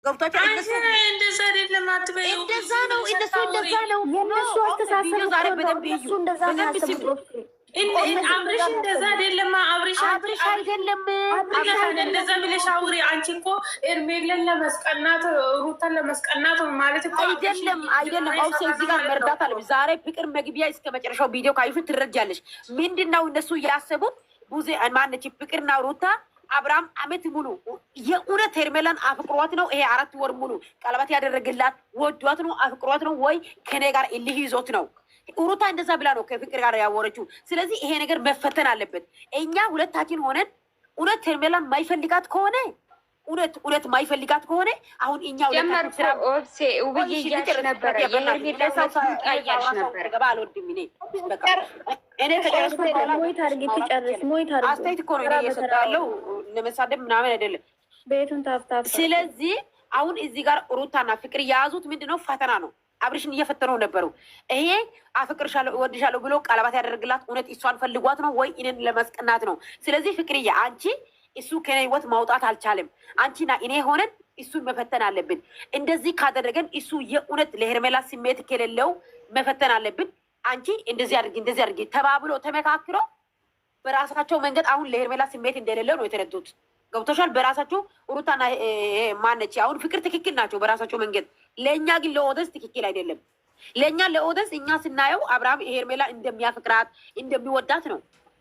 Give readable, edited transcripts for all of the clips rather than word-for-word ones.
ገብቷቸው እንደዛ አይደለም አትበይ። እንደዛ ነው እነሱ እንደዛ ነው የነሱ አስተሳሰብ ዛሬ በደንብ እሱ እንደዛ ነው ያሰቡት። አብርሽ እንደዛ አይደለም። አብርሽ አይደለም እንደዛ ብለሽ አውሪ። አንቺ እኮ ኤርሜልን ለመስቀናት ሩታን ለመስቀናት ማለት እኮ አይደለም። አውሴ እዚህ ጋር መርዳት አለ። ዛሬ ፍቅር መግቢያ እስከ መጨረሻው ቪዲዮ ካይሹ ትረጃለሽ። ምንድነው እነሱ ያሰቡት? ቡዜ ማነች ፍቅርና ሩታ አብርሃም አመት ሙሉ የእውነት ሄርሜላን አፍቅሯት ነው ይሄ 4 ወር ሙሉ ቀለበት ያደረግላት ወዷት ነው አፍቅሯት ነው ወይ ከኔ ጋር እልህ ይዞት ነው? ሩታ እንደዛ ብላ ነው ከፍቅር ጋር ያወረችው። ስለዚህ ይሄ ነገር መፈተን አለበት። እኛ ሁለታችን ሆነን እውነት ሄርሜላን ማይፈልጋት ከሆነ እውነት ማይፈልጋት ከሆነ አሁን እኛ ሁለታችን ስራ ኦብሴ ውብዬ እያልሽ ነበረ የሄርሜላ ሰው ታያልሽ ነበር ገባ አልወድም እኔ ተጨረስኩ በኋላ ሞይት አድርጊ ትጨርስ ሞይት አድርጊ አስተያየት እኮ ነው እየሰጣለሁ ለመሳደብ ምናምን አይደለም። ቤቱን ታፍታፍ ስለዚህ አሁን እዚህ ጋር ሩታና ፍቅር የያዙት ምንድነው? ፈተና ነው። አብርሽን እየፈተነው ነበሩ። ይሄ አፍቅርሻለሁ እወድሻለሁ ብሎ ቀለባት ያደረግላት እውነት እሷን ፈልጓት ነው ወይ እኔን ለማስቀናት ነው? ስለዚህ ፍቅርዬ አንቺ እሱ ከኔ ህይወት ማውጣት አልቻለም። አንቺና እኔ ሆነን እሱን መፈተን አለብን። እንደዚህ ካደረገን እሱ የእውነት ለሄርሜላ ስሜት ከሌለው መፈተን አለብን። አንቺ እንደዚህ አድርጊ ተባብሎ ተመካክሮ በራሳቸው መንገድ አሁን ለሄርሜላ ስሜት እንደሌለው ነው የተረዱት። ገብቶሻል? በራሳቸው ሩታና ማነች አሁን ፍቅር ትክክል ናቸው በራሳቸው መንገድ። ለእኛ ግን ለኦደስ ትክክል አይደለም። ለእኛ ለኦደስ እኛ ስናየው አብርሃም ሄርሜላ እንደሚያፈቅራት እንደሚወዳት ነው።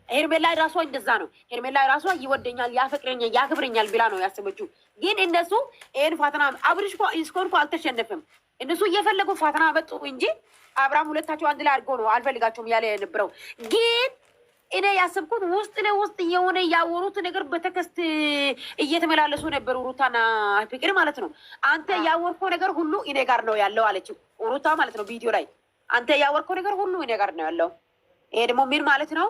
ሄርሜላ ራሷ እንደዛ ነው። ሄርሜላ ራሷ ይወደኛል፣ ያፈቅረኛል፣ ያክብረኛል ብላ ነው ያሰበችው። ግን እነሱ ይሄን ፋተና አብርሽ እኮ እስኮን እኮ አልተሸነፍም። እነሱ እየፈለጉ ፋተና መጡ እንጂ አብርሃም ሁለታቸው አንድ ላይ አድርጎ ነው አልፈልጋቸውም ያለ የነበረው። ግን እኔ ያሰብኩት ውስጥ ለውስጥ የሆነ ያወሩት ነገር በተከስት እየተመላለሱ ነበሩ ሩታና ፍቅር ማለት ነው። አንተ ያወርከው ነገር ሁሉ እኔ ጋር ነው ያለው አለችው ሩታ ማለት ነው ቪዲዮ ላይ። አንተ ያወርከው ነገር ሁሉ እኔ ጋር ነው ያለው። ይሄ ደግሞ ምን ማለት ነው?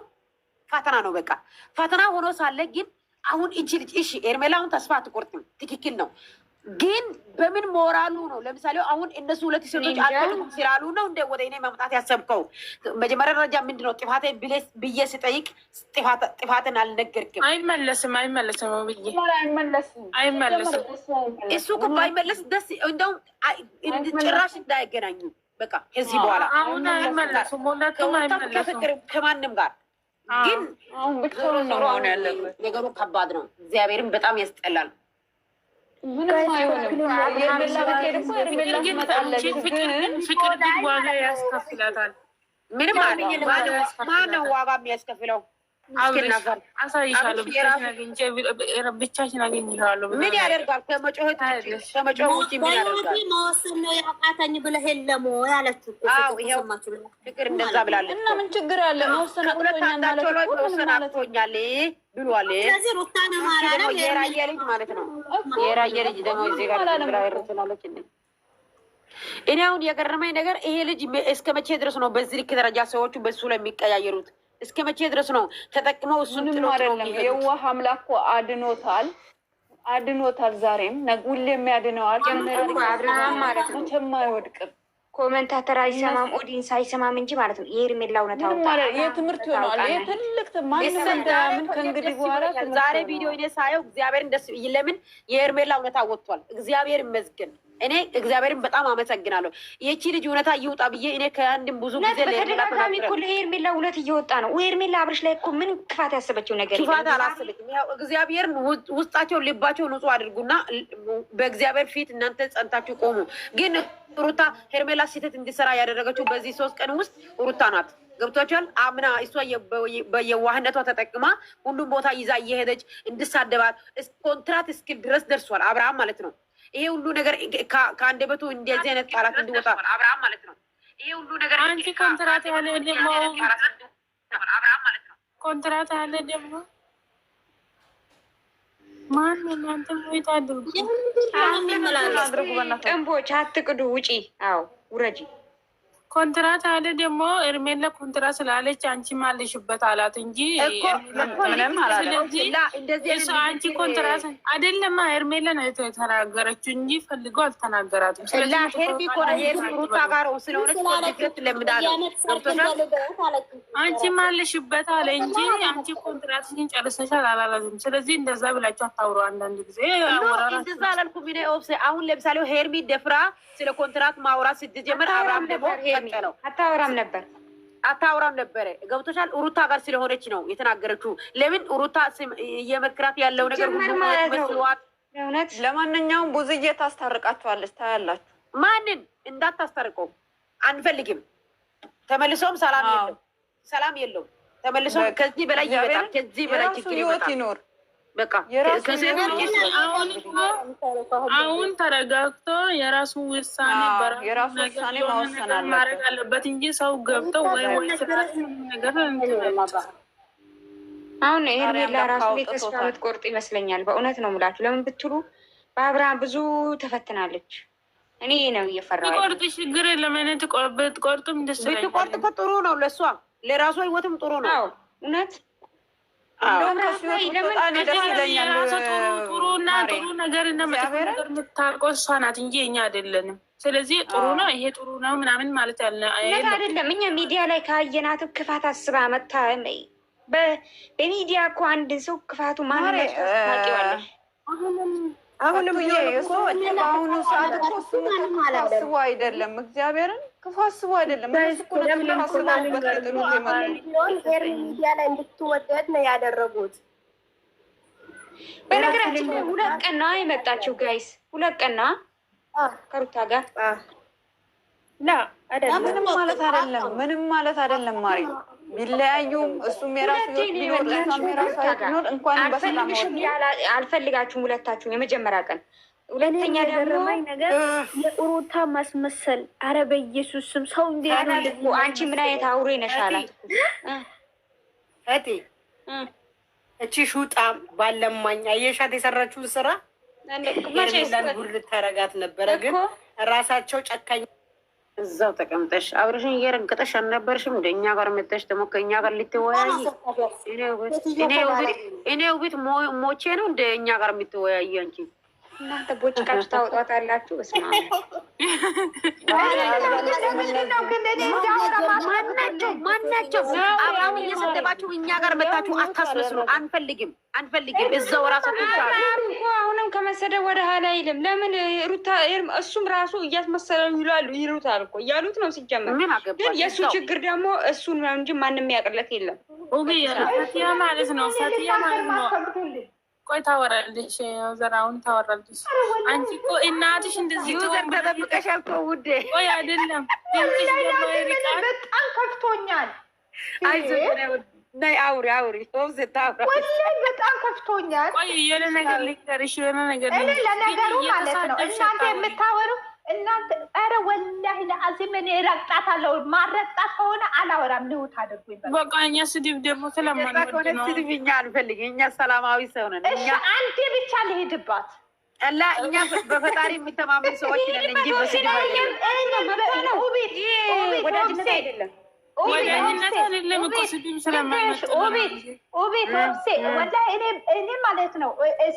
ፈተና ነው። በቃ ፈተና ሆኖ ሳለ ግን አሁን እቺ ልጅ እሺ ሄርሜላውን ተስፋ አትቆርጥም፣ ትክክል ነው። ግን በምን ሞራሉ ነው? ለምሳሌ አሁን እነሱ ሁለት ሴቶች አልፈልጉም ስላሉ ነው እንደ ወደ እኔ መምጣት ያሰብከው? መጀመሪያ ደረጃ ምንድን ነው ጥፋቴ ብዬ ስጠይቅ ጥፋትን አልነገርክም። አይመለስም እሱ እኮ ባይመለስ ደስ እንደውም ጭራሽ እንዳይገናኙ በቃ ከዚህ በኋላ አሁን አይመለሱም። ከፍቅር ከማንም ጋር ግን አሁን ብቻውን ነው መሆን ያለበት። ነገሩ ከባድ ነው። እግዚአብሔርን በጣም ያስጠላል። ምንም አይሆንም። የሄርሜላ ብትሄድ እኮ ሄርሜላ ትመጣለች። ፍቅር ግን ዋጋ ያስከፍላታል። ምንም ማነው ዋጋ የሚያስከፍለው? አሳይሻለሁ። ብቻሽን አገኝሻለሁ። ምን ያደርጋል? ከመጮህ ውጭ ምን ያደርጋል? መወሰን ነው ያቃተኝ ብለህ የለም ያለችው ፍቅር እንደዛ ብላለች። እና ምን ችግር አለ? መወሰን አቅቶኛል ብሏል። ስለዚህ ሩታ ነው ማለት የራየ ልጅ ማለት ነው። የራየ ልጅ ደግሞ እዚህ ጋር ትላለች። እኔ አሁን የገረመኝ ነገር ይሄ ልጅ እስከ መቼ ድረስ ነው በዚህ ልክ ደረጃ ሰዎቹ በሱ ላይ የሚቀያየሩት? እስከ መቼ ድረስ ነው ተጠቅመው እሱን ጥሎ አይደለም? የዋህ አምላክ እኮ አድኖታል። ዛሬም ሁሌም ያድነዋል። አብርሃም ማለት ነው መቼም አይወድቅም። ኮመንታተር አይሰማም፣ ኦዲንስ አይሰማም እንጂ ማለት ነው የሄርሜላ እውነት የትምህርት ይሆናል። የትልቅ ማንም ከእንግዲህ በኋላ ዛሬ ቪዲዮ እኔ ሳየው እግዚአብሔርን ደስ ለምን የሄርሜላ እውነታ ወጥቷል። እግዚአብሔር ይመስገን። እኔ እግዚአብሔርን በጣም አመሰግናለሁ። ይቺ ልጅ እውነታ እየወጣ ብዬ እኔ ከአንድም ብዙ ጊዜ ለተደጋጋሚ እኮ ለሄርሜላ እውነት እየወጣ ነው። ሄርሜላ አብርሽ ላይ እኮ ምን ክፋት ያሰበችው ነገር ክፋት አላሰበችም። ያው እግዚአብሔርን ውስጣቸው ልባቸው ንጹህ አድርጉና በእግዚአብሔር ፊት እናንተ ጸንታችሁ ቆሙ። ግን ሩታ ሄርሜላ ስህተት እንዲሰራ ያደረገችው በዚህ 3 ቀን ውስጥ ሩታ ናት። ገብቷቸዋል። አምና እሷ በየዋህነቷ ተጠቅማ ሁሉም ቦታ ይዛ እየሄደች እንድሳደባት ኮንትራት እስክል ድረስ ደርሷል አብርሃም ማለት ነው። ይሄ ሁሉ ነገር ከአንደበቱ እንደዚህ አይነት ቃላት እንዲወጣ አብርሃም ማለት ነው። ይሄ ሁሉ ነገር አንቺ ኮንትራት ያለ ደግሞ አብርሃም ማለት ነው። ኮንትራት ያለ ደግሞ ማን እናንተ ወይታ አድርጉ ጥንቦች አትቅዱ፣ ውጪ። አዎ ውረጂ። ኮንትራት አለ ደግሞ ኤርሜላ ኮንትራት ስላለች አንቺ ማለሽበት አላት እንጂ ምንም አላለም። እሱ አንቺ ኮንትራት አይደለም ኤርሜላ ነው የተናገረችው እንጂ ፈልገው አልተናገራትም። ስለዚህ ሄርቢ ኮነ ሄርቢ ሩታ ጋር ስለሆነች ኮንትራት ለምዳለ አንቺ ማለሽበት አለ እንጂ አንቺ ኮንትራትሽን ጨርሰሻል አላላትም። ስለዚህ እንደዛ ብላችሁ አታውሩ። አንዳንድ ጊዜ እንደዛ አላልኩም እኔ ኦፍሴ። አሁን ለምሳሌ ሄርቢ ደፍራ ስለ ኮንትራት ማውራት ስትጀምር አብራም ደግሞ ቀጠለው አታውራም ነበረ። ገብቶሻል? ሩታ ጋር ስለሆነች ነው የተናገረችው። ለምን ሩታ እየመክራት ያለው ነገር ሁሉ መስሏት። ለማንኛውም ብዙዬ ታስታርቃችኋለች፣ ታያላችሁ። ማንን እንዳታስታርቀው አንፈልግም። ተመልሶም ሰላም የለውም። ተመልሶም ከዚህ በላይ ይመጣል። ከዚህ በላይ ችግር ይመጣል። በቃ አሁን ተረጋግቶ የራሱ ውሳኔ መወሰን ማድረግ አለበት እንጂ ሰው ገብቶ ወይ ነገር አሁን ሄርሜላ ራሱ ተስፋ የምትቆርጥ ይመስለኛል። በእውነት ነው የምላችሁ። ለምን ብትሉ በአብርሃም ብዙ ተፈትናለች። እኔ ነው እየፈራሁ ቆርጥ ችግር የለም። እኔ ብትቆርጥም ደስ ይለኛል። ብትቆርጥ እኮ ጥሩ ነው ለእሷ ለራሷ ህይወትም ጥሩ ነው። እውነት ጥሩና ጥሩ ነገር እና መጥፎ ነገር የምታውቀው እሷ ናት እንጂ እኛ አይደለንም። ስለዚህ ጥሩ ነው ይሄ ጥሩ ነው ምናምን ማለት አይደለም። እኛ ሚዲያ ላይ ካየናት ክፋት አስባ መታ በሚዲያ እኮ አንድ ሰው ክፋቱ ማንነት ታውቂዋለሽ። አሁንም በአሁኑ ሰዓት እኮ አስቦ አይደለም፣ እግዚአብሔርን ክፉ አስቦ አይደለም። ሚዲያ ላይ እንድትወደድ ነው ያደረጉት። በነገራችን ላይ 2 ቀን ነው የመጣችው ጋይስ፣ 2 ቀን ነው ከሩታ ጋር ምንም ማለት አይደለም። ማሪ ቢለያዩም እሱም የራሱ ቢኖር እሷም የራሱ ቢኖር እንኳን በሰላም አልፈልጋችሁም ሁለታችሁም። የመጀመሪያ ቀን፣ ሁለተኛ ደግሞ ነገር የሩታ ማስመሰል። ኧረ በኢየሱስ ስም ሰው እንዴት ነው? አንቺ ምን አይነት አውሬ ነሽ አላት እቺ ሹጣ ባለማኝ አየሻት የሰራችውን ስራ ሄርሜላን ጉድ ልታረጋት ነበረ። ግን ራሳቸው ጨካኝ እዛው ተቀምጠሽ አብረሽን እየረገጠሽ አልነበርሽም? እንደ እኛ ጋር መጥተሽ ደግሞ ከእኛ ጋር ልትወያይ እኔ ውቢት ሞቼ ነው እንደ እኛ ጋር የምትወያይ አንቺ እናንተ ቦጭቃችሁ ታውጣታላችሁ። በስመ አብ ማናቸው አብርሃም እየሰደባችሁ እኛ ጋር መታችሁ አታስመስሉ። አንፈልግም። እዛው ራሳችሁ አሁንም ከመሰደብ ወደ ኋላ አይልም። ለምን ሩታ እሱም ራሱ እያስመሰለው ይሉታል እኮ እያሉት ነው ሲጀመር። ግን የእሱ ችግር ደግሞ እሱን ነው እንጂ ማንም ያቅለት የለም። ፈትያ ማለት ነው። ቆይ ታወራለሽ፣ ዘራውን ታወራለሽ። አንቺ እኮ እናትሽ እንደዚህ ተጠብቀሻል እኮ ውዴ። ቆይ አይደለም በጣም ከፍቶኛል። ነይ አውሪ በጣም ከፍቶኛል። ቆይ የሆነ ነገር ልንገርሽ፣ እኔ ለነገሩ ማለት ነው እናንተ የምታወሩ እናንተ ኧረ ወላሂ ለአዚም እኔ እረግጣታለሁ። ማረግጣት ከሆነ አላወራም። ንውት አድርጉኝ በቃ። እኛ ስድብ ደግሞ ስለማንወድ ነው። ስድብ እኛ አንፈልግም። እኛ ሰላማዊ ሰው ነን። እሺ አንዴ ብቻ ልሄድባት አላ እኛ በፈጣሪ የሚተማመን ሰዎች ነን እንጂ በስድብ አይደለም። ወዳጅነት አይደለም። ወዳጅነት አይደለም እኮ ስድብ ስለማይመጣ ወላሂ እኔ ማለት ነው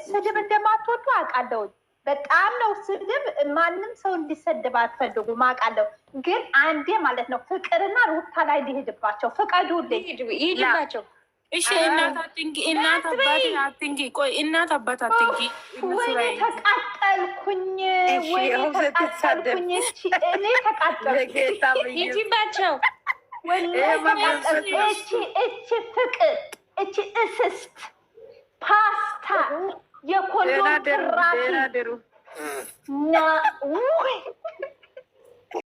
ስድብ እንደማትወዱ አውቃለሁ። በጣም ነው ስድብ። ማንም ሰው እንዲሰድብ አትፈልጉም አውቃለሁ። ግን አንዴ ማለት ነው ፍቅርና ሩታ ላይ ሊሄድባቸው ፍቀዱልኝ። ይሄድባቸው። እሺ እናት አትንኪ፣ እናት አባት አትንኪ። ቆይ እናት አባት አትንኪ። ወይኔ ተቃጠልኩኝ፣ እኔ ተቃጠልኩኝ። ይሄድባቸው። እቺ ፍቅር፣ እቺ እስስት ፓስታ የኮሎ ትራፊ